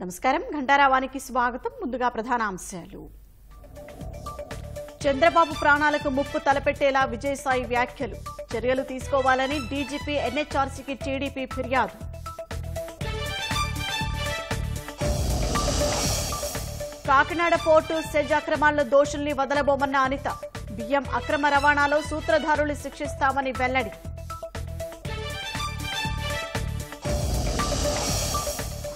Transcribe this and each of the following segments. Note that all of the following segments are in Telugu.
నమస్కారం ఘంటారావానికి స్వాగతం. ముందుగా ప్రధాన అంశాలు. చంద్రబాబు ప్రాణాలకు ముప్పు తలపెట్టేలా విజయసాయి వ్యాఖ్యలు. చర్యలు తీసుకోవాలని డీజీపీ ఎన్హెచ్ఆర్సీకి టీడీపీ ఫిర్యాదు. కాకినాడ పోర్టు సెజ్ అక్రమాల్లో దోషుల్ని వదలబోమన్న అనిత. బియ్యం అక్రమ రవాణాలో సూత్రధారులు శిక్షిస్తామని వెల్లడి.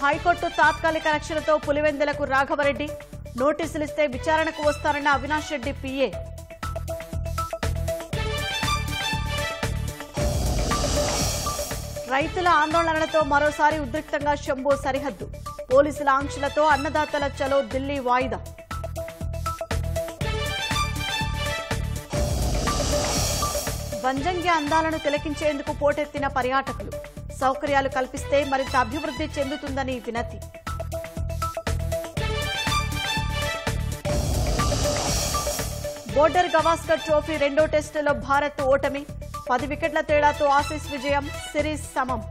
హైకోర్టు తాత్కాలిక రక్షణతో పులివెందులకు రాఘవరెడ్డి. నోటీసులిస్తే విచారణకు వస్తారన్న అవినాష్ రెడ్డి పీఏ. రైతుల ఆందోళనలతో మరోసారి ఉద్రిక్తంగా శంభు సరిహద్దు. పోలీసుల ఆంక్షలతో అన్నదాతల చలో ఢిల్లీ వాయిదా. వంజంగి అందాలను తిలకించేందుకు పోటెత్తిన పర్యాటకులు. సౌకర్యాలు కల్పిస్తే మరింత అభివృద్ధి చెందుతుందని వినతి. బోర్డర్ గవాస్కర్ ట్రోఫీ రెండో టెస్టులో భారత్ ఓటమి. 10 వికెట్ల తేడాతో ఆసీస్ విజయం. సిరీస్ సమం.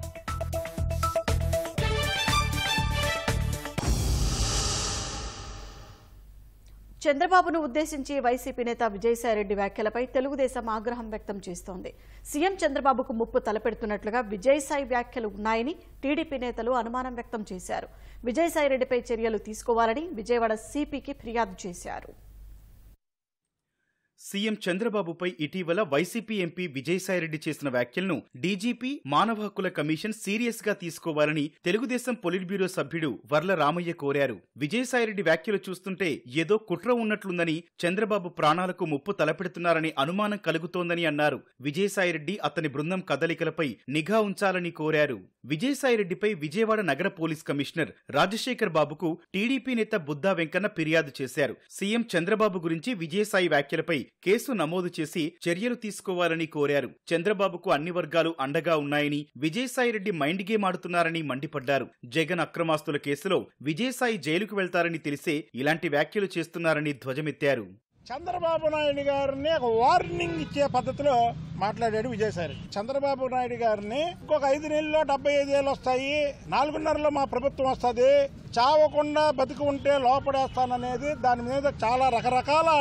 చంద్రబాబును ఉద్దేశించి వైసీపీ నేత విజయసాయిరెడ్డి వ్యాఖ్యలపై తెలుగుదేశం ఆగ్రహం వ్యక్తం చేస్తోంది. సీఎం చంద్రబాబుకు ముప్పు తలపెడుతున్నట్లుగా విజయసాయి వ్యాఖ్యలు ఉన్నాయని టీడీపీ నేతలు అనుమానం వ్యక్తం చేశారు. విజయసాయిరెడ్డిపై చర్యలు తీసుకోవాలని విజయవాడ సిపికి ఫిర్యాదు చేశారు. సీఎం చంద్రబాబుపై ఇటీవల వైసీపీ ఎంపీ విజయసాయిరెడ్డి చేసిన వ్యాఖ్యలను డీజీపీ మానవ హక్కుల కమిషన్ సీరియస్ గా తీసుకోవాలని తెలుగుదేశం పొలిట్ బ్యూరో సభ్యుడు వర్ల రామయ్య కోరారు. విజయసాయిరెడ్డి వ్యాఖ్యలు చూస్తుంటే ఏదో కుట్ర ఉన్నట్లుందని, చంద్రబాబు ప్రాణాలకు ముప్పు తలపెడుతున్నారని అనుమానం కలుగుతోందని అన్నారు. విజయసాయిరెడ్డి అతని బృందం కదలికలపై నిఘా ఉంచాలని కోరారు. విజయసాయిరెడ్డిపై విజయవాడ నగర పోలీస్ కమిషనర్ రాజశేఖర్ బాబుకు టీడీపీ నేత బుద్దా వెంకన్న ఫిర్యాదు చేశారు. సీఎం చంద్రబాబు గురించి విజయసాయి వ్యాఖ్యలపై కేసు నమోదు చేసి చర్యలు తీసుకోవాలని కోరారు. చంద్రబాబుకు అన్ని వర్గాలు అండగా ఉన్నాయని, విజయసాయిరెడ్డి మైండ్ గేమ్ ఆడుతున్నారని మండిపడ్డారు. జగన్ అక్రమాస్తుల కేసులో విజయసాయి జైలుకు వెళ్తారని తెలిసే ఇలాంటి వ్యాఖ్యలు చేస్తున్నారని ధ్వజమెత్తారు. చంద్రబాబు నాయుడు గారిని ఒక వార్నింగ్ ఇచ్చే పద్ధతిలో మాట్లాడాడు విజయసాయిరెడ్డి. చంద్రబాబు నాయుడు గారిని ఇంకొక 5 నెలల్లో 75 ఏళ్ళు వస్తాయి, 4.5లో మా ప్రభుత్వం వస్తుంది, చావకుండా బతికి ఉంటే లోపడేస్తాననేది దాని మీద చాలా రకరకాల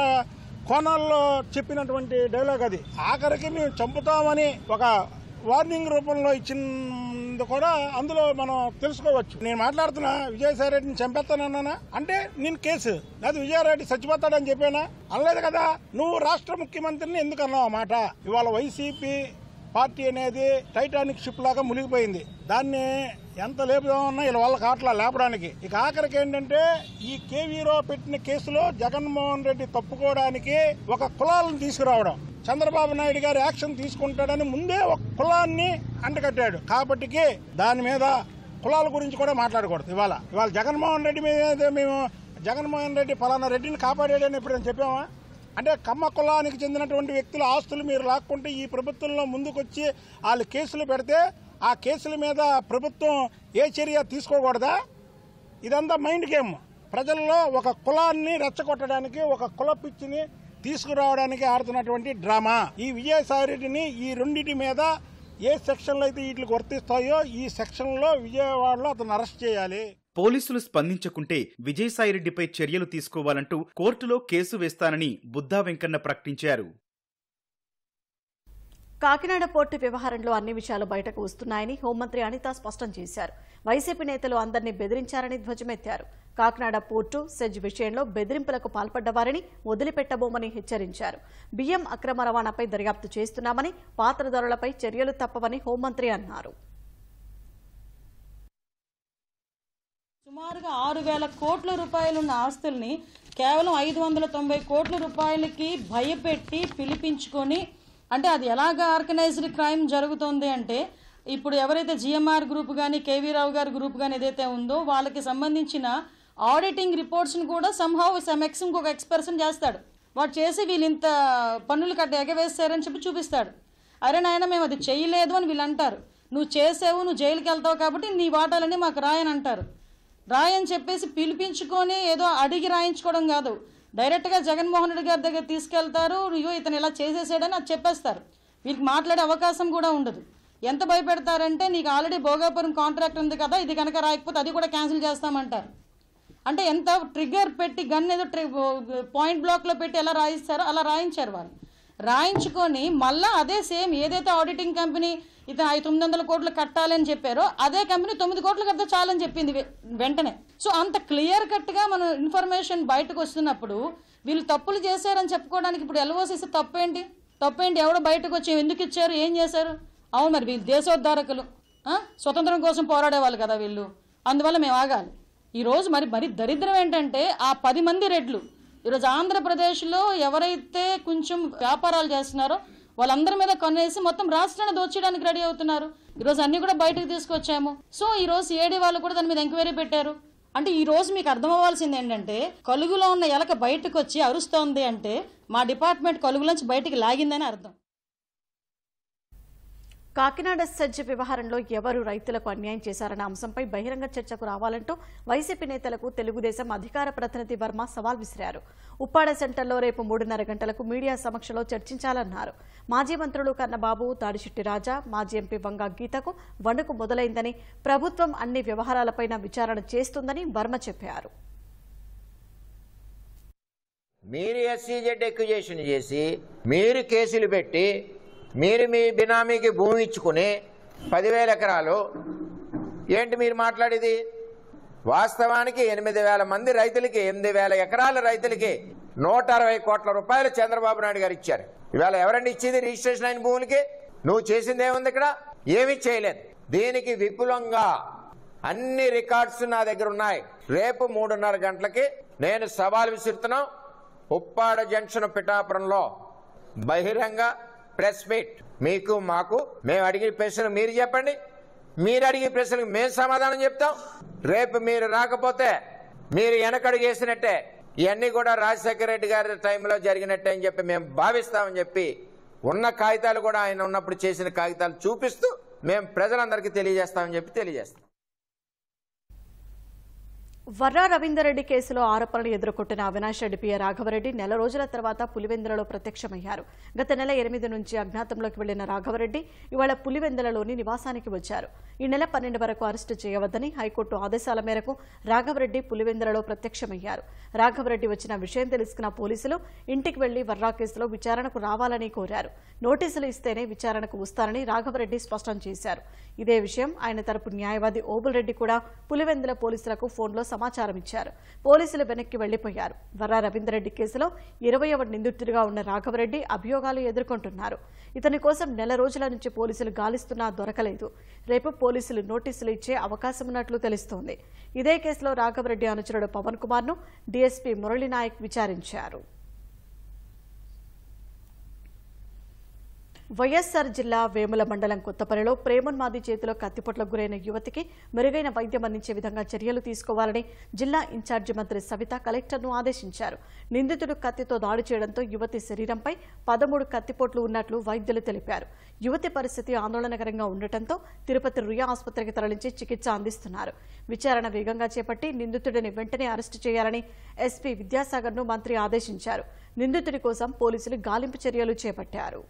కోణాల్లో చెప్పినటువంటి డైలాగ్ అది. ఆఖరికి మేము చంపుతామని ఒక వార్నింగ్ రూపంలో ఇచ్చింది కూడా అందులో మనం తెలుసుకోవచ్చు. నేను మాట్లాడుతున్నా విజయసాయిరెడ్డిని చంపేస్తానన్నానా అంటే నేను కేసు లేదు, విజయసాయిరెడ్డి చచ్చిపోతాడని చెప్పానా? అనలేదు కదా. నువ్వు రాష్ట్ర ముఖ్యమంత్రిని ఎందుకు అన్నావు ఆ మాట? ఇవాళ వైసీపీ పార్టీ అనేది టైటానిక్ షిప్ లాగా మునిగిపోయింది. దాన్ని ఎంత లేపుదామన్నా ఇలా వాళ్ళ కాట్లా లేపడానికి. ఇక ఆఖరికి ఏంటంటే ఈ కేవీరావు పెట్టిన కేసులో జగన్మోహన్ రెడ్డి తప్పుకోవడానికి ఒక కులాలను తీసుకురావడం, చంద్రబాబు నాయుడు గారు యాక్షన్ తీసుకుంటాడని ముందే ఒక కులాన్ని అంటకట్టాడు. కాబట్టికి దాని మీద కులాల గురించి కూడా మాట్లాడకూడదు. ఇవాళ జగన్మోహన్ రెడ్డి మీద మేము జగన్మోహన్ రెడ్డి ఫలానా రెడ్డిని కాపాడాడని ఎప్పుడైనా చెప్పామా? అంటే కమ్మ కులానికి చెందినటువంటి వ్యక్తుల ఆస్తులు మీరు లాక్కుంటే ఈ ప్రభుత్వంలో ముందుకొచ్చి వాళ్ళు కేసులు పెడితే ఆ కేసుల మీద ప్రభుత్వం ఏ చర్య తీసుకోకూడదా? ఇదంతా మైండ్ గేమ్. ప్రజల్లో ఒక కులాన్ని రెచ్చగొట్టడానికి, ఒక కుల పిచ్చిని తీసుకురావడానికి ఆడుతున్నటువంటి డ్రామా. ఈ విజయసాయిరెడ్డిని ఈ రెండింటి మీద ఏ సెక్షన్లు అయితే వీటికి వర్తిస్తాయో ఈ సెక్షన్లో విజయవాడలో అతను అరెస్ట్ చేయాలి. పోలీసులు స్పందించకుంటే విజయసాయిరెడ్డిపై చర్యలు తీసుకోవాలంటూ కోర్టులో కేసు వేస్తానని బుద్దా వెంకన్న ప్రకటించారు. కాకినాడ పోర్టు వ్యవహారంలో అన్ని విషయాలు బయటకు వస్తున్నాయని హోంమంత్రి అనిత స్పష్టం చేశారు. వైసీపీ నేతలు అందరినీ బెదిరించారని ధ్వజమెత్తారు. కాకినాడ పోర్టు సెజ్ విషయంలో బెదిరింపులకు పాల్పడ్డవారిని వదిలిపెట్టబోమని హెచ్చరించారు. బియ్యం అక్రమ రవాణాపై దర్యాప్తు చేస్తున్నామని, పాత్రదారులపై చర్యలు తప్పవని హోంమంత్రి అన్నారు. సుమారుగా 6,000 కోట్ల రూపాయలున్న ఆస్తుల్ని కేవలం 590 కోట్ల రూపాయలకి భయపెట్టి పిలిపించుకొని, అంటే అది ఎలాగా ఆర్గనైజ్డ్ క్రైమ్ జరుగుతోంది అంటే, ఇప్పుడు ఎవరైతే జిఎంఆర్ గ్రూప్ కానీ కేవీరావు గారి గ్రూప్ కానీ ఏదైతే ఉందో వాళ్ళకి సంబంధించిన ఆడిటింగ్ రిపోర్ట్స్ని కూడా ఇంకొక ఎక్స్పర్సన్ చేస్తాడు. వాడు చేసి వీళ్ళు ఇంత పన్నులు ఎగవేస్తారని చెప్పి చూపిస్తాడు. అరే నాయన మేము అది చేయలేదు అని వీళ్ళు అంటారు. నువ్వు చేసావు, నువ్వు జైలుకి వెళ్తావు కాబట్టి నీ వాటాలని మాకు రాయని అంటారు. రాయని చెప్పేసి పిలిపించుకొని ఏదో అడిగి రాయించుకోవడం కాదు, డైరెక్ట్గా జగన్మోహన్ రెడ్డి గారి దగ్గర తీసుకెళ్తారు. అయ్యో ఇతను ఇలా చేసేసాడని అది చెప్పేస్తారు. వీళ్ళకి మాట్లాడే అవకాశం కూడా ఉండదు. ఎంత భయపెడతారంటే నీకు ఆల్రెడీ భోగాపురం కాంట్రాక్ట్ ఉంది కదా, ఇది కనుక రాయకపోతే అది కూడా క్యాన్సిల్ చేస్తామంటారు. అంటే ఎంత ట్రిగ్గర్ పెట్టి గన్ ఏదో పాయింట్ బ్లాక్లో పెట్టి ఎలా రాయిస్తారో అలా రాయించారు వాళ్ళు. రాయించుకొని మళ్ళీ అదే సేమ్ ఏదైతే ఆడిటింగ్ కంపెనీ ఇతను 900 కోట్లు కట్టాలని చెప్పారో అదే కంపెనీ 9 కోట్లు కడితే చాలని చెప్పింది వెంటనే. సో అంత క్లియర్ కట్గా మన ఇన్ఫర్మేషన్ బయటకు వస్తున్నప్పుడు వీళ్ళు తప్పులు చేశారని చెప్పుకోవడానికి ఇప్పుడు ఎల్ఓసి తప్పేంటి? ఎవడో బయటకు వచ్చి ఎందుకు ఇచ్చారు, ఏం చేశారు? అవును, మరి వీళ్ళు దేశోద్ధారకులు, స్వతంత్రం కోసం పోరాడేవాళ్ళు కదా వీళ్ళు, అందువల్ల మేము ఆగాలి. ఈరోజు మరి దరిద్రం ఏంటంటే ఆ 10 మంది రెడ్లు ఈరోజు ఆంధ్రప్రదేశ్లో ఎవరైతే కొంచెం వ్యాపారాలు చేస్తున్నారో వాళ్ళందరి మీద కొనేసి మొత్తం రాష్ట్రాన్ని దోచేయడానికి రెడీ అవుతున్నారు. ఈరోజు అన్ని కూడా బయటకు తీసుకొచ్చాము. సో ఈరోజు ఏడీ వాళ్ళు కూడా దాని మీద ఎంక్వైరీ పెట్టారు. అంటే ఈ రోజు మీకు అర్థం అవ్వాల్సింది ఏంటంటే కలుగులో ఉన్న ఎలక బయటకు వచ్చి అరుస్తోంది అంటే మా డిపార్ట్మెంట్ కలుగులోంచి బయటికి లాగిందని అర్థం. కాకినాడ సెజ్ వ్యవహారంలో ఎవరు రైతులకు అన్యాయం చేశారన్న అంశంపై బహిరంగ చర్చకు రావాలంటూ వైసీపీ నేతలకు తెలుగుదేశం అధికార ప్రతినిధి వర్మ సవాల్ విసిరారు. ఉప్పాడ సెంటర్లో రేపు 3:30 గంటలకు మీడియా సమక్షంలో చర్చించాలన్నారు. మాజీ మంత్రులు కన్నబాబు, తాడిశెట్టి రాజా, మాజీ ఎంపీ వంగా గీతకు వణుకు మొదలైందని, ప్రభుత్వం అన్ని వ్యవహారాలపైన విచారణ చేస్తుందని వర్మ చెప్పారు. మీరు ఎస్సీజెడ్ ఎక్యుజేషన్ చేసి మీరు కేసులు పెట్టి మీరు మీ బినామీకి భూమి ఇచ్చుకుని 10,000 ఎకరాలు ఏంటి మీరు మాట్లాడేది? వాస్తవానికి 8,000 మంది రైతులకి 8,000 ఎకరాల రైతులకి 160 కోట్ల రూపాయలు చంద్రబాబు నాయుడు గారు ఇచ్చారు. ఇవాళ ఎవరండి ఇచ్చేది రిజిస్ట్రేషన్ అయిన భూములకి? నువ్వు చేసింది ఏముంది ఇక్కడ? ఏమీ చేయలేదు. దీనికి విపులంగా అన్ని రికార్డ్స్ నా దగ్గర ఉన్నాయి. రేపు 3:30 గంటలకి నేను సవాల్ విసురుతున్నాం. ఉప్పాడ జంక్షన్ పిఠాపురంలో బహిరంగ ప్రెస్ మీట్. మీకు మాకు మేము అడిగే ప్రశ్నలు మీరు చెప్పండి, మీరు అడిగే ప్రశ్నలకు మేము సమాధానం చెప్తాం. రేపు మీరు రాకపోతే మీరు వెనకడుగేసినట్టే, ఇవన్నీ కూడా రాజశేఖర రెడ్డి గారి టైంలో జరిగినట్టే అని చెప్పి మేము భావిస్తామని చెప్పి ఉన్న కాగితాలు కూడా ఆయన ఉన్నప్పుడు చేసిన కాగితాలు చూపిస్తూ మేము ప్రజలందరికీ తెలియజేస్తామని చెప్పి తెలియజేస్తాం. వర్రా రవీందర్ రెడ్డి కేసులో ఆరోపణలు ఎదుర్కొంటున్న అవినాష్ రెడ్డి పియ రాఘవరెడ్డి నెల రోజుల తర్వాత పులివెందులలో ప్రత్యక్షమయ్యారు. గత నెల 8 నుంచి అజ్ఞాతంలోకి వెళ్లిన రాఘవరెడ్డి ఇవాళ పులివెందులలోని నివాసానికి వచ్చారు. ఈ నెల 12 వరకు అరెస్టు చేయవద్దని హైకోర్టు ఆదేశాల మేరకు రాఘవరెడ్డి పులివెందులలో ప్రత్యక్షమయ్యారు. రాఘవరెడ్డి వచ్చిన విషయం తెలుసుకున్న పోలీసులు ఇంటికి వెళ్లి వర్రా కేసులో విచారణకు రావాలని కోరారు. నోటీసులు ఇస్తేనే విచారణకు వస్తారని రాఘవరెడ్డి స్పష్టం చేశారు. ఇదే విషయం ఆయన తరపు న్యాయవాది ఓబుల్ రెడ్డి కూడా పులివెందుల పోలీసులకు ఫోన్లో సమాచారం ఇచ్చారు. పోలీసులు వెనక్కి వెళ్లిపోయారు. వర్రా రవీందర్ రెడ్డి కేసులో 20వ నిందితుడిగా ఉన్న రాఘవరెడ్డి అభియోగాలు ఎదుర్కొంటున్నారు. ఇతని కోసం నెల రోజుల నుంచి పోలీసులు గాలిస్తున్నా దొరకలేదు. రేపు పోలీసులు నోటీసులు ఇచ్చే అవకాశం ఉన్నట్లు తెలుస్తోంది. ఇదే కేసులో రాఘవరెడ్డి అనుచరుడు పవన్ కుమార్ ను డీఎస్పీ మురళీనాయక్ విచారించారు. వైఎస్సార్ జిల్లా వేముల మండలం కొత్తపల్లిలో ప్రేమోన్మాది చేతిలో కత్తిపోట్లకు గురైన యువతికి మెరుగైన వైద్యం అందించే విధంగా చర్యలు తీసుకోవాలని జిల్లా ఇన్ఛార్జి మంత్రి సవిత కలెక్టర్ను ఆదేశించారు. నిందితుడు కత్తితో దాడి చేయడంతో యువతి శరీరంపై 13 కత్తిపోట్లు ఉన్నట్లు వైద్యులు తెలిపారు. యువతి పరిస్థితి ఆందోళనకరంగా ఉండటంతో తిరుపతి రుయా ఆసుపత్రికి తరలించి చికిత్స అందిస్తున్నారు. విచారణ వేగంగా చేపట్టి నిందితుడిని వెంటనే అరెస్టు చేయాలని ఎస్పీ విద్యాసాగర్ను మంత్రి ఆదేశించారు. నిందితుడి కోసం పోలీసులు గాలింపు చర్యలు చేపట్టారు.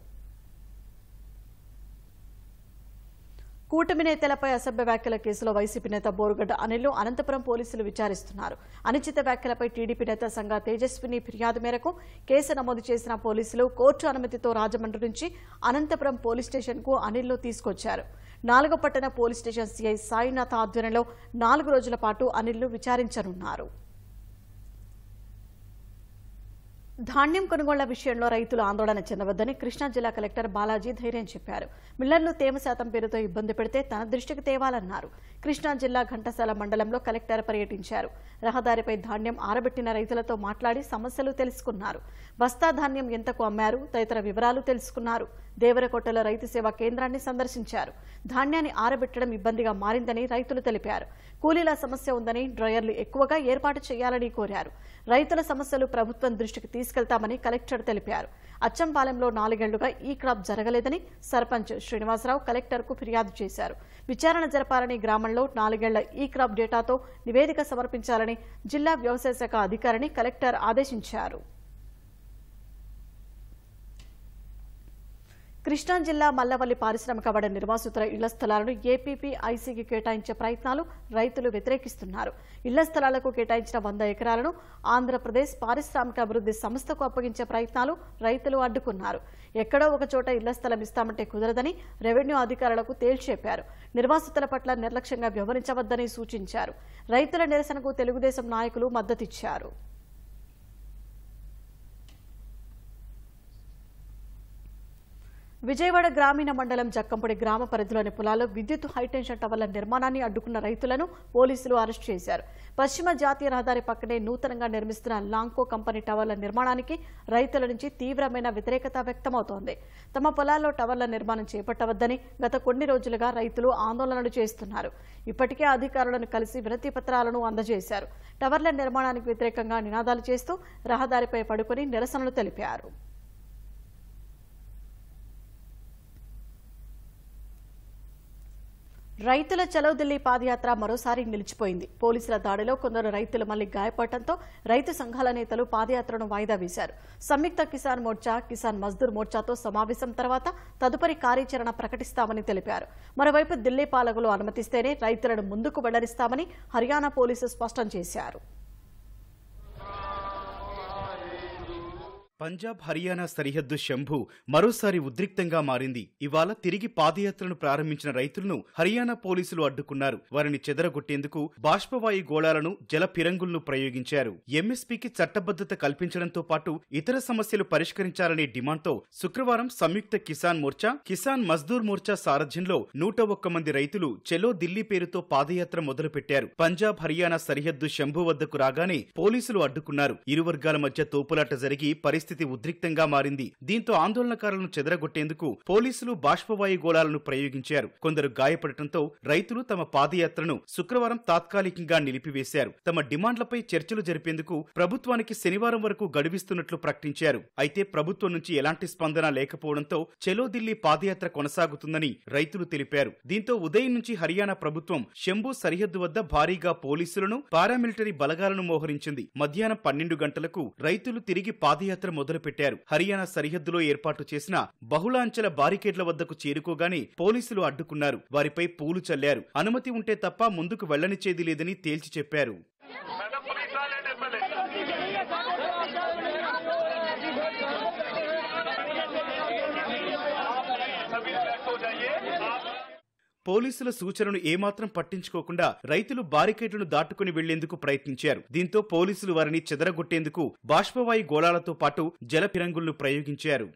కూటమి నేతలపై అసభ్య వ్యాఖ్యల కేసులో వైసీపీ నేత బోరుగడ్డ అనిల్ను అనంతపురం పోలీసులు విచారిస్తున్నారు. అనుచిత వ్యాఖ్యలపై టీడీపీ నేత సంగా తేజస్విని ఫిర్యాదు మేరకు కేసు నమోదు చేసిన పోలీసులు కోర్టు అనుమతితో రాజమండ్రి నుంచి అనంతపురం పోలీస్ స్టేషన్కు అనిల్ను తీసుకొచ్చారు. 4వ పట్టణ పోలీస్ స్టేషన్ సీఐ సాయినాథ్ ఆధ్వర్యంలో 4 రోజుల పాటు అనిల్ను విచారించనున్నారు. ధాన్యం కొనుగోళ్ల విషయంలో రైతులు ఆందోళన చెందవద్దని కృష్ణా జిల్లా కలెక్టర్ బాలాజీ ధైర్యం చెప్పారు. మిల్లర్లు తేమ శాతం పేరుతో ఇబ్బంది పెడితే తన దృష్టికి తేవాలన్నారు. కృష్ణా జిల్లా ఘంటసాల మండలంలో కలెక్టర్ పర్యటించారు. రహదారిపై ధాన్యం ఆరబెట్టిన రైతులతో మాట్లాడి సమస్యలు తెలుసుకున్నారు. బస్తా ధాన్యం ఎంతకు అమ్మారు తదితర వివరాలు తెలుసుకున్నారు. దేవరకొట్టల రైతు సేవా కేంద్రాన్ని సందర్శించారు. ధాన్యాన్ని ఆరబెట్టడం ఇబ్బందిగా మారిందని రైతులు తెలిపారు. కూలీల సమస్య ఉందని డ్రయర్లు ఎక్కువగా ఏర్పాటు చేయాలని కోరారు. రైతుల సమస్యలు ప్రభుత్వం దృష్టికి తీసుకెళ్తామని కలెక్టర్ తెలిపారు. అచ్చంపాలెంలో 4 ఏళ్లుగా ఈ క్రాప్ జరగలేదని సర్పంచ్ శ్రీనివాసరావు కలెక్టర్కు ఫిర్యాదు చేశారు. విచారణ జరపాలని, గ్రామంలో 4 ఏళ్ల ఈ క్రాప్ డేటాతో నివేదిక సమర్పించాలని జిల్లా వ్యవసాయ శాఖ అధికారిని కలెక్టర్ ఆదేశించారు. కృష్ణా జిల్లా మల్లవల్లి పారిశ్రామిక వాడ నిర్వాసితుల ఇళ్ల స్థలాలను ఏపీపీఐసీకి కేటాయించే ప్రయత్నాలు రైతులు వ్యతిరేకిస్తున్నారు. ఇళ్ల స్థలాలకు కేటాయించిన 100 ఎకరాలను ఆంధ్రప్రదేశ్ పారిశ్రామిక అభివృద్ధి సంస్థకు అప్పగించే ప్రయత్నాలు రైతులు అడ్డుకున్నారు. ఎక్కడో ఒక చోట ఇళ్ల స్థలం ఇస్తామంటే కుదరదని రెవెన్యూ అధికారులకు తేల్చెప్పారు. నిర్వాసితుల పట్ల నిర్లక్ష్యంగా వ్యవహరించవద్దని సూచించారు. రైతుల నిరసనకు తెలుగుదేశం నాయకులు మద్దతిచ్చారు. విజయవాడ గ్రామీణ మండలం జక్కంపొడి గ్రామ పరిధిలోని పొలాల్లో విద్యుత్ హైటెన్షన్ టవర్ల నిర్మాణాన్ని అడ్డుకున్న రైతులను పోలీసులు అరెస్టు చేశారు. పశ్చిమ జాతీయ రహదారి పక్కనే నూతనంగా నిర్మిస్తున్న లాంకో కంపెనీ టవర్ల నిర్మాణానికి రైతుల నుంచి తీవ్రమైన వ్యతిరేకత వ్యక్తమవుతోంది. తమ పొలాల్లో టవర్ల నిర్మాణం చేపట్టవద్దని గత కొన్ని రోజులుగా రైతులు ఆందోళనలు చేస్తున్నారు. ఇప్పటికే అధికారులను కలిసి వినతి పత్రాలను అందజేశారు. టవర్ల నిర్మాణానికి వ్యతిరేకంగా నినాదాలు చేస్తూ రహదారిపై పడుకుని నిరసనలు తెలిపారు. రైతుల చలో ఢిల్లీ పాదయాత్ర మరోసారి నిలిచిపోయింది. పోలీసుల దాడిలో కొందరు రైతులు మళ్లీ గాయపడటంతో రైతు సంఘాల నేతలు పాదయాత్రను వాయిదా వేశారు. సంయుక్త కిసాన్ మోర్చా, కిసాన్ మజ్దూర్ మోర్చాతో సమావేశం తర్వాత తదుపరి కార్యాచరణ ప్రకటిస్తామని తెలిపారు. మరోవైపు ఢిల్లీ పాలకులు అనుమతిస్తేనే రైతులను ముందుకు వెళ్లనిస్తామని హర్యానా పోలీసులు స్పష్టం చేశారు. పంజాబ్ హర్యానా సరిహద్దు శంభు మరోసారి ఉద్రిక్తంగా మారింది. ఇవాళ తిరిగి పాదయాత్రను ప్రారంభించిన రైతులను హర్యానా పోలీసులు అడ్డుకున్నారు. వారిని చెదరగొట్టేందుకు బాష్పవాయు గోళాలను, జల ఫిరంగులను ప్రయోగించారు. ఎంఎస్పీకి చట్టబద్దత కల్పించడంతో పాటు ఇతర సమస్యలు పరిష్కరించాలనే డిమాండ్తో శుక్రవారం సంయుక్త కిసాన్ మోర్చా, కిసాన్ మజ్దూర్ మోర్చా సారథ్యంలో 101 మంది రైతులు చెలో ఢిల్లీ పేరుతో పాదయాత్ర మొదలుపెట్టారు. పంజాబ్ హర్యానా సరిహద్దు శంభు వద్దకు రాగానే పోలీసులు అడ్డుకున్నారు. ఇరు వర్గాల మధ్య తోపులాట జరిగి పరిస్థితి ఉద్రిక్తంగా మారింది. దీంతో ఆందోళనకారులను చెదరగొట్టేందుకు పోలీసులు బాష్పవాయు గోళాలను ప్రయోగించారు. కొందరు గాయపడటంతో రైతులు తమ పాదయాత్రను శుక్రవారం తాత్కాలికంగా నిలిపివేశారు. తమ డిమాండ్లపై చర్చలు జరిపేందుకు ప్రభుత్వానికి శనివారం వరకు గడువిస్తున్నట్లు ప్రకటించారు. అయితే ప్రభుత్వం నుంచి ఎలాంటి స్పందన లేకపోవడంతో చెలో ఢిల్లీ పాదయాత్ర కొనసాగుతుందని రైతులు తెలిపారు. దీంతో ఉదయం నుంచి హర్యానా ప్రభుత్వం శంభు సరిహద్దు వద్ద భారీగా పోలీసులను, పారామిలిటరీ బలగాలను మోహరించింది. మధ్యాహ్నం 12 గంటలకు రైతులు తిరిగి పాదయాత్ర మొదలుపెట్టారు. హర్యానా సరిహద్దులో ఏర్పాటు చేసిన బహుళాంచెల బారికేడ్ల వద్దకు చేరుకోగానే పోలీసులు అడ్డుకున్నారు. వారిపై పూలు చల్లారు. అనుమతి ఉంటే తప్ప ముందుకు వెళ్లనిచ్చేది లేదని తేల్చి చెప్పారు. పోలీసుల సూచనను ఏమాత్రం పట్టించుకోకుండా రైతులు బారికేడ్లను దాటుకుని వెళ్లేందుకు ప్రయత్నించారు. దీంతో పోలీసులు వారిని చెదరగొట్టేందుకు బాష్పవాయు గోళాలతో పాటు జల ఫిరంగులను ప్రయోగించారు.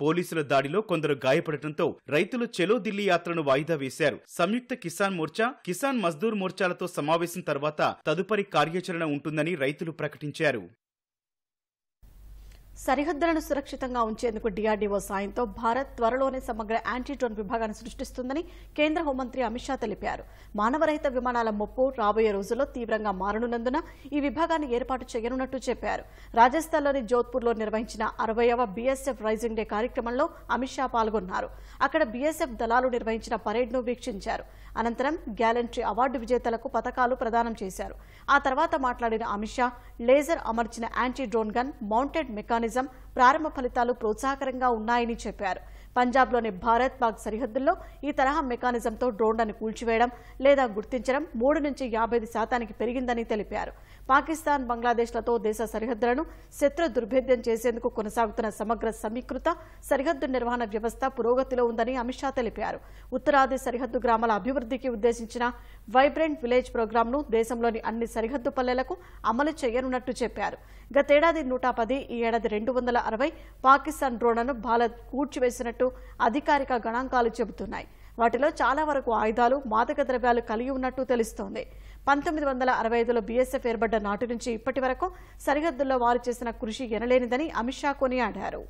పోలీసుల దాడిలో కొందరు గాయపడటంతో రైతులు చెలో ఢిల్లీ యాత్రను వాయిదా వేశారు. సంయుక్త కిసాన్ మోర్చా, కిసాన్ మజ్దూర్ మోర్చాలతో సమావేశం తర్వాత తదుపరి కార్యాచరణ ఉంటుందని రైతులు ప్రకటించారు. సరిహద్దులను సురక్షితంగా ఉంచేందుకు డీఆర్డీఓ సాయంతో భారత్ త్వరలోనే సమగ్ర యాంటీ డ్రోన్ విభాగాన్ని సృష్టిస్తుందని కేంద్ర హోంమంత్రి అమిత్ షా తెలిపారు. మానవరహిత విమానాల ముప్పు రాబోయే రోజుల్లో తీవ్రంగా మారనున్నందున ఈ విభాగాన్ని ఏర్పాటు చేయనున్నట్టు చెప్పారు. రాజస్థాన్లోని జోధ్పూర్లో నిర్వహించిన 60వ బీఎస్ఎఫ్ రైజింగ్ డే కార్యక్రమంలో అమిత్ షా పాల్గొన్నారు. అక్కడ బీఎస్ఎఫ్ దళాలు నిర్వహించిన పరేడ్ను వీక్షించారు. అనంతరం గ్యాలంట్రీ అవార్డు విజేతలకు పతకాలు ప్రదానం చేశారు. ఆ తర్వాత మాట్లాడిన అమిత్ షా లేజర్ అమర్చిన anti drone gun, mounted mechanism ప్రారంభ ఫలితాలు ప్రోత్సాహకరంగా ఉన్నాయని చెప్పారు. పంజాబ్లోని భారత్ పాక్ సరిహద్దుల్లో ఈ తరహా మెకానిజంతో డ్రోన్లను కూల్చివేయడం లేదా గుర్తించడం 3 నుంచి 55% పెరిగిందని తెలిపారు. పాకిస్తాన్, బంగ్లాదేశ్లతో దేశ సరిహద్దులను శత్రు దుర్భేద్యం చేసేందుకు కొనసాగుతున్న సమగ్ర సమీకృత సరిహద్దు నిర్వహణ వ్యవస్థ పురోగతిలో ఉందని అమిత్ షా తెలిపారు. ఉత్తరాది సరిహద్దు గ్రామాల అభివృద్ధికి ఉద్దేశించిన వైబ్రెంట్ విలేజ్ ప్రోగ్రాంను దేశంలోని అన్ని సరిహద్దు పల్లెలకు అమలు చేయనున్నట్టు చెప్పారు. గతేడాది 110, ఈ ఏడాది 260 పాకిస్తాన్ డ్రోన్లను భారత్ కూల్చివేసినట్టు అధికారిక గణాంకాలు చెబుతున్నాయి. వాటిలో చాలా వరకు ఆయుధాలు, మాదక ద్రవ్యాలు కలిగి ఉన్నట్టు తెలుస్తోంది. 1965లో బీఎస్ఎఫ్ ఏర్పడ్డ నాటి నుంచి ఇప్పటి వరకు సరిహద్దుల్లో వారు చేసిన కృషి ఎనలేనిదని అమిత్ షా కొనియాడారు.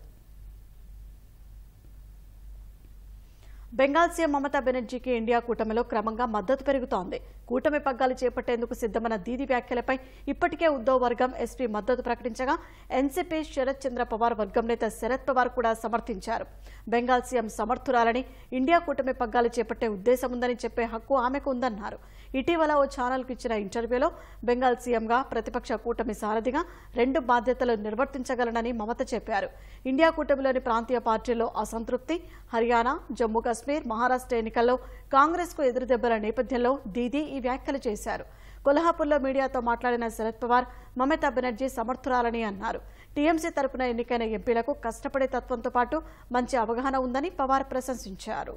బెంగాల్ సీఎం మమతా బెనర్జీకి ఇండియా కూటమిలో క్రమంగా మద్దతు పెరుగుతోంది. కూటమి పగ్గాలు చేపట్టేందుకు సిద్ధమైన దీది వ్యాఖ్యలపై ఇప్పటికే ఉద్దవ్ వర్గం ఎస్పీ మద్దతు ప్రకటించగా ఎన్సీపీ శరత్ చంద్ర పవార్ వర్గం నేత శరద్ పవార్ కూడా సమర్థించారు. బెంగాల్ సీఎం సమర్థురాలని, ఇండియా కూటమి పగ్గాలు చేపట్టే ఉద్దేశం ఉందని చెప్పే హక్కు ఆమెకు ఉందన్నారు. ఇటీవల ఓ ఛానల్కు ఇచ్చిన ఇంటర్వ్యూలో బెంగాల్ సీఎంగా, ప్రతిపక్ష కూటమి సారథిగా 2 బాధ్యతలు నిర్వర్తించగలనని మమత చెప్పారు. ఇండియా కూటమిలోని ప్రాంతీయ పార్టీల్లో అసంతృప్తి, హర్యానా, జమ్మూ కాశ్మీర్, మహారాష్ట్ర ఎన్నికల్లో కాంగ్రెస్కు ఎదురుదెబ్బల నేపథ్యంలో దీదీ ఈ వ్యాఖ్యలు చేశారు. కొల్హాపూర్లో మీడియాతో మాట్లాడిన శరద్ పవార్ మమతా బెనర్జీ సమర్థురాలని అన్నారు. టీఎంసీ తరపున ఎన్నికైన ఎంపీలకు కష్టపడే తత్వంతో పాటు మంచి అవగాహన ఉందని పవార్ ప్రశంసించారు.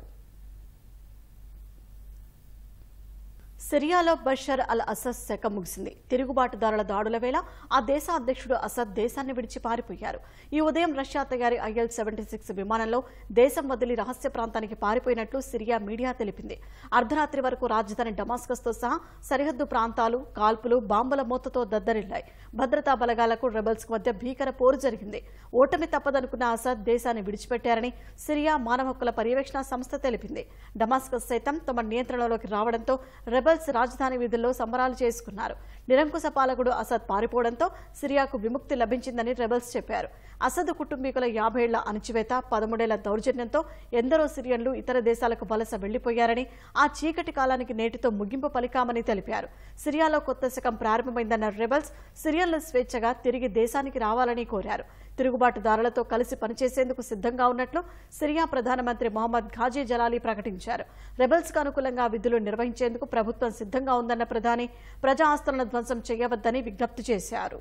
సిరియాలో బషర్ అల్ అసద్ శక ముగిసింది. తిరుగుబాటుదారుల దాడుల వేళ ఆ దేశ అధ్యక్షుడు అసద్ దేశాన్ని విడిచి పారిపోయారు. ఈ ఉదయం రష్యా తయారీ IL-76 విమానంలో దేశం వదిలి రహస్య ప్రాంతానికి పారిపోయినట్లు సిరియా మీడియా తెలిపింది. అర్ధరాత్రి వరకు రాజధాని డమాస్కస్తో సహా సరిహద్దు ప్రాంతాలు కాల్పులు, బాంబుల మూతతో దద్దరిల్లాయి. భద్రతా బలగాలకు రెబల్స్ మధ్య భీకర పోరు జరిగింది. ఓటమి తప్పదనుకున్న అసద్ దేశాన్ని విడిచిపెట్టారని సిరియా మానవ హక్కుల పర్యవేక్షణ సంస్థ తెలిపింది. డమాస్కస్ సైతం తమ నియంత్రణలోకి రావడంతో రెబల్స్ రాజధాని వీధుల్లో సంబరాలు చేసుకున్నారు. నిరంకుశ పాలకుడు అసద్ పారిపోవడంతో సిరియాకు విముక్తి లభించిందని రెబల్స్ చెప్పారు. అసద్ కుటుంబీకుల 50 ఏళ్ల అణచివేత, 13 ఏళ్ల దౌర్జన్యంతో ఎందరో సిరియన్లు ఇతర దేశాలకు వలస వెళ్లిపోయారని, ఆ చీకటి కాలానికి నేటితో ముగింపు పలికామని తెలిపారు. సిరియాలో కొత్త శకం ప్రారంభమైందన్న రెబల్స్ సిరియన్లు స్వేచ్ఛగా తిరిగి దేశానికి రావాలని కోరారు. తిరుగుబాటుదారులతో కలిసి పనిచేసేందుకు సిద్ధంగా ఉన్నట్లు సిరియా ప్రధానమంత్రి మొహమ్మద్ ఘాజీ జలాలీ ప్రకటించారు. రెబల్స్కు అనుకూలంగా విధులు నిర్వహించేందుకు ప్రభుత్వం సిద్ధంగా ఉందన్న ప్రధాని ప్రజా ఆస్తులను ధ్వంసం చేయవద్దని విజ్ఞప్తి చేశారు.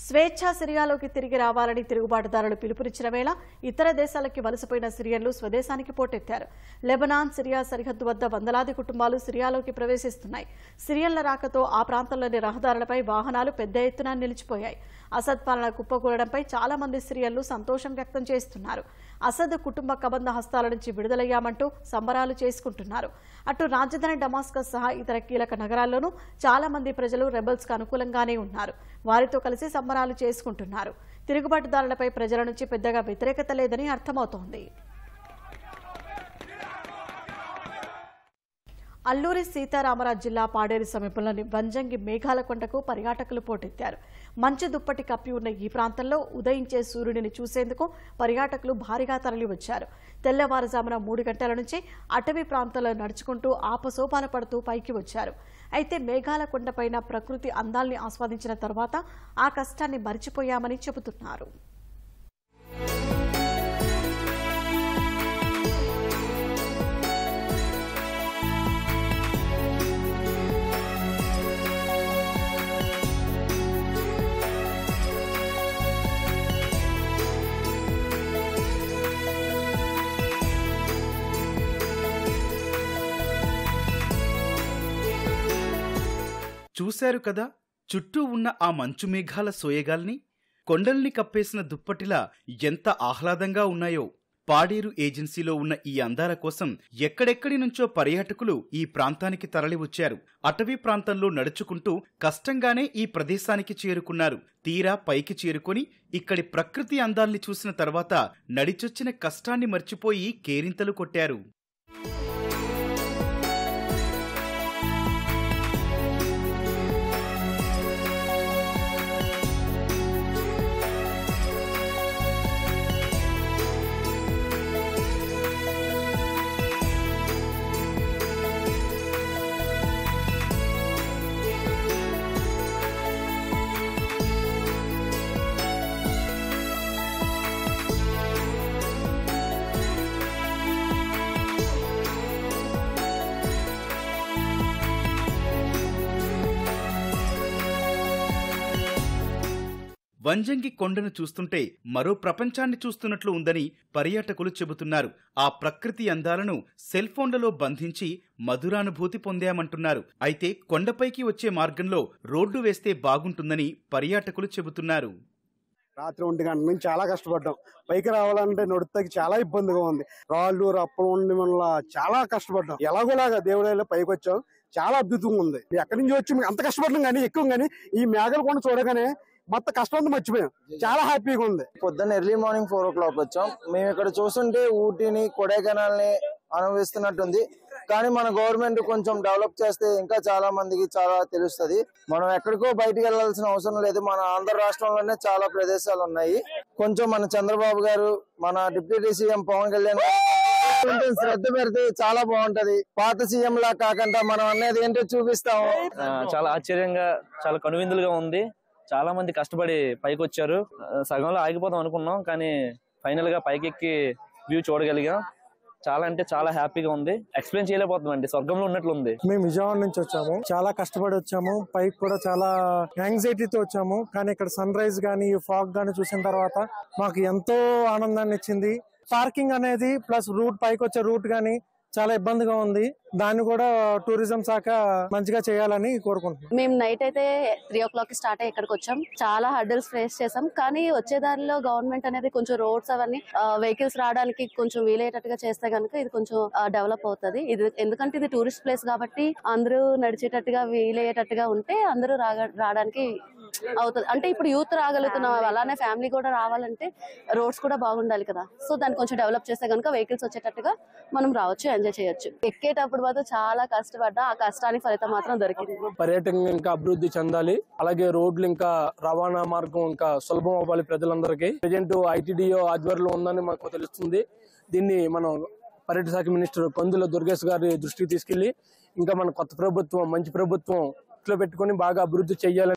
స్వేచ్ఛ సిరియాలోకి తిరిగి రావాలని తిరుగుబాటుదారులు పిలుపునిచ్చిన వేళ ఇతర దేశాలకి వలసపోయిన సిరియన్లు స్వదేశానికి పోటెత్తారు. లెబనాన్, సిరియా సరిహద్దు వద్ద వందలాది కుటుంబాలు సిరియాలోకి ప్రవేశిస్తున్నాయి. సిరియన్ల రాకతో ఆ ప్రాంతంలోని రహదారులపై వాహనాలు పెద్ద ఎత్తున నిలిచిపోయాయి. అసద్ పాలన కుప్పకూలడంపై చాలా మంది సిరియన్లు సంతోషం వ్యక్తం చేస్తున్నారు. అసద్ కుటుంబ కబంధ హస్తాల నుంచి విడుదలయ్యామంటూ సంబరాలు చేసుకుంటున్నారు. అటు రాజధాని డమాస్కస్ సహా ఇతర కీలక నగరాల్లోనూ చాలా మంది ప్రజలు రెబల్స్కు అనుకూలంగానే ఉన్నారు. వారితో కలిసి సంబరాలు చేసుకుంటున్నారు. తిరుగుబాటుదారులపై ప్రజల నుంచి పెద్దగా వ్యతిరేకత లేదని అర్థమవుతోంది. అల్లూరి సీతారామరాజు జిల్లా పాడేరు సమీపంలోని వంజంగి మేఘాల కొండకు పర్యాటకులు పోటెత్తారు. మంచు దుప్పటి కప్పి ఉన్న ఈ ప్రాంతంలో ఉదయించే సూర్యుడిని చూసేందుకు పర్యాటకులు భారీగా తరలివచ్చారు. తెల్లవారుజామున 3 గంటల నుంచి అటవీ ప్రాంతంలో నడుచుకుంటూ ఆపసోపాలు పడుతూ పైకి వచ్చారు. అయితే మేఘాల కొండపైన ప్రకృతి అందాల్ని ఆస్వాదించిన తర్వాత ఆ కష్టాన్ని మరిచిపోయామని చెబుతున్నారు. చూశారు కదా, చుట్టూ ఉన్న ఆ మంచు మేఘాల సోయగాల్ని. కొండల్ని కప్పేసిన దుప్పటిలా ఎంత ఆహ్లాదంగా ఉన్నాయో. పాడేరు ఏజెన్సీలో ఉన్న ఈ అందాల కోసం ఎక్కడెక్కడి నుంచో పర్యాటకులు ఈ ప్రాంతానికి తరలివచ్చారు. అటవీ ప్రాంతంలో నడుచుకుంటూ కష్టంగానే ఈ ప్రదేశానికి చేరుకున్నారు. తీరా పైకి చేరుకొని ఇక్కడి ప్రకృతి అందాల్ని చూసిన తర్వాత నడిచొచ్చిన కష్టాన్ని మర్చిపోయి కేరింతలు కొట్టారు. వంజంగి కొండను చూస్తుంటే మరో ప్రపంచాన్ని చూస్తున్నట్లు ఉందని పర్యాటకులు చెబుతున్నారు. ఆ ప్రకృతి అందాలను సెల్ ఫోన్లలో బంధించి మధురానుభూతి పొందామంటున్నారు. అయితే కొండపైకి వచ్చే మార్గంలో రోడ్డు వేస్తే బాగుంటుందని పర్యాటకులు చెబుతున్నారు. రాత్రి 1 గంటల నుంచి చాలా కష్టపడ్డాం. పైకి రావాలంటే నడుస్తాకి చాలా ఇబ్బందిగా ఉంది. రాళ్ళు రప్పలు ఉండి వల్ల చాలా కష్టపడ్డాం. ఎలాగోలాగా దేవుళ్ళ పైకి వచ్చాం. చాలా అద్భుతంగా ఉంది. ఎక్కడి నుంచి వచ్చి అంత కష్టపడ్డాం కానీ ఎక్కువ కానీ ఈ మేఘాల కొండ చూడగానే మొత్తం కష్టం మర్చిపోయాం. చాలా హ్యాపీగా ఉంది. పొద్దున్న ఎర్లీ మార్నింగ్ 4 o'clock వచ్చాం. మేము ఇక్కడ చూస్తుంటే ఊటీని, కొడైకెనాల్ ని అనుభవిస్తున్నట్టుంది. కానీ మన గవర్నమెంట్ కొంచెం డెవలప్ చేస్తే ఇంకా చాలా మందికి చాలా తెలుస్తుంది. మనం ఎక్కడికో బయటికి వెళ్లాల్సిన అవసరం లేదు. మన ఆంధ్ర రాష్ట్రంలోనే చాలా ప్రదేశాలు ఉన్నాయి. కొంచెం మన చంద్రబాబు గారు, మన డిప్యూటీ సీఎం పవన్ కళ్యాణ్ కొంచెం శ్రద్ధ పెడితే చాలా బాగుంటది. పాత సీఎం లా కాకుండా మనం అనేది ఏంటో చూపిస్తాము. చాలా ఆశ్చర్యంగా, చాలా కనువిందులుగా ఉంది. చాలా మంది కష్టపడి పైకి వచ్చారు. సగంలో ఆగిపోదాం అనుకున్నాం, కానీ ఫైనల్ గా పైకెక్కి వ్యూ చూడగలిగాం. చాలా అంటే చాలా హ్యాపీగా ఉంది. ఎక్స్ప్లెయిన్ చేయలేకపోతున్నాం అండి, స్వర్గంలో ఉన్నట్లుంది. మేము విజయవాడ నుంచి వచ్చాము, చాలా కష్టపడి వచ్చాము. పైకి కూడా చాలా యాంగ్జైటీతో వచ్చాము. కానీ ఇక్కడ సన్ రైజ్ గానీ, ఫాగ్ గానీ చూసిన తర్వాత మాకు ఎంతో ఆనందాన్ని ఇచ్చింది. పార్కింగ్ అనేది ప్లస్ రూట్, పైకి వచ్చే రూట్ గానీ చాలా ఇబ్బందిగా ఉంది. దాన్ని కూడా టూరిజం శాఖ మంచిగా చేయాలని కోరుకుంటున్నాం. మేము నైట్ అయితే 3 o'clock స్టార్ట్ అయ్యి ఇక్కడికి వచ్చాం. చాలా హర్డల్స్ ఫేస్ చేసాం. కానీ వచ్చే దారిలో గవర్నమెంట్ అనేది కొంచెం రోడ్స్ అవన్నీ వెహికల్స్ రావడానికి కొంచెం వీలయ్యేటట్టుగా చేస్తే కనుక ఇది కొంచెం డెవలప్ అవుతుంది. ఇది ఎందుకంటే ఇది టూరిస్ట్ ప్లేస్ కాబట్టి అందరూ నడిచేటట్టుగా వీలయ్యేటట్టుగా ఉంటే అందరూ రావడానికి అవుతుంది. అంటే ఇప్పుడు యూత్ రాగలుగుతున్నాం, అలానే ఫ్యామిలీ కూడా రావాలంటే రోడ్స్ కూడా బాగుండాలి కదా. సో దాన్ని కొంచెం డెవలప్ చేస్తే కనుక వెహికల్స్ వచ్చేటట్టుగా మనం రావచ్చు, ఎంజాయ్ చేయొచ్చు. ఎక్కేటప్పుడు మాత్రం చాలా కష్టపడ్డా, ఆ కష్టానికి ఫలితం మాత్రం దొరికింది. పర్యాటకం ఇంకా అభివృద్ధి చెందాలి, అలాగే రోడ్లు ఇంకా రవాణా మార్గం ఇంకా సులభం అవ్వాలి ప్రజలందరికీ. ప్రజెంట్ ITDO ఆధ్వర్యంలో ఉందని మాకు తెలుస్తుంది. దీన్ని మనం పర్యాటక శాఖ మినిస్టర్ కందుల దుర్గేష్ గారి దృష్టికి తీసుకెళ్లి ఇంకా మన కొత్త ప్రభుత్వం, మంచి ప్రభుత్వం ఇట్లా పెట్టుకుని బాగా అభివృద్ధి చెయ్యాలని